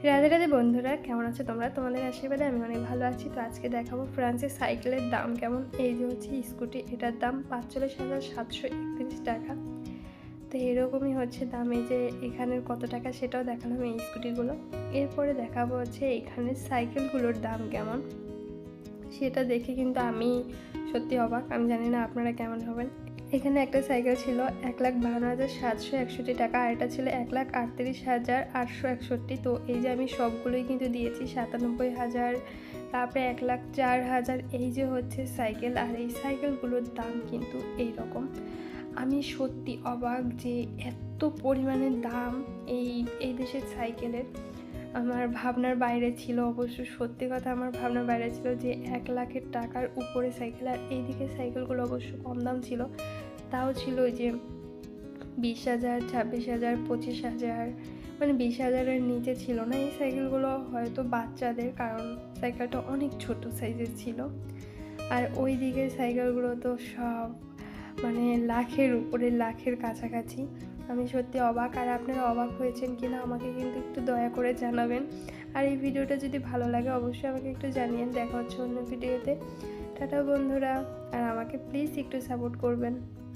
রাধে রাধে বন্ধুরা, কেমন আছো তোমরা? তোমাদের আশীর্বাদে আমি অনেক ভালো আছি। তো আজকে দেখাবো ফ্রান্সের সাইকেলের দাম কেমন। এই যে হচ্ছে স্কুটি, এটার দাম ৪৫,৭৩১ টাকা। তো এরকমই হচ্ছে দাম। এই যে এখানের কত টাকা সেটাও দেখালাম এই স্কুটিগুলো। এরপরে দেখাবো হচ্ছে এখানের সাইকেলগুলোর দাম কেমন, সেটা দেখে কিন্তু আমি সত্যি অবাক। আমি জানি না আপনারা কেমন হবেন। এখানে একটা সাইকেল ছিল ১,৫২,৭৬১ টাকা, আর এটা ছিল ১,৩৮,৮৬১। তো এই যে আমি সবগুলোই কিন্তু দিয়েছি ৯৭,০০০, তারপরে ১,০৪,০০০। এই যে হচ্ছে সাইকেল, আর এই সাইকেলগুলোর দাম কিন্তু এইরকম। আমি সত্যি অবাক যে এত পরিমাণে দাম এই দেশের সাইকেলের। আমার ভাবনার বাইরে ছিল, অবশ্য সত্যি কথা, আমার ভাবনার বাইরে ছিল যে ১,০০,০০০ টাকার উপরে সাইকেল। আর এইদিকে সাইকেলগুলো অবশ্য কম দাম ছিল, তাও ছিল ওই যে ২০,০০০, ২৬,০০০, ২৫,০০০, মানে ২০,০০০-এর নিচে ছিল না। এই সাইকেলগুলো হয়তো বাচ্চাদের, কারণ সাইকেলটা অনেক ছোট সাইজের ছিল। আর ওই দিকের সাইকেলগুলো তো সব মানে লাখের উপরে, লাখের কাছাকাছি। আমি সত্যি অবাক। আর আপনারা অবাক হয়েছেন কিনা আমাকে কিন্তু একটু দয়া করে জানাবেন। আর এই ভিডিওটা যদি ভালো লাগে অবশ্যই আমাকে একটু জানিয়েন। দেখা হচ্ছে অন্য ভিডিওতে। টাটা বন্ধুরা, আর আমাকে প্লিজ একটু সাপোর্ট করবেন।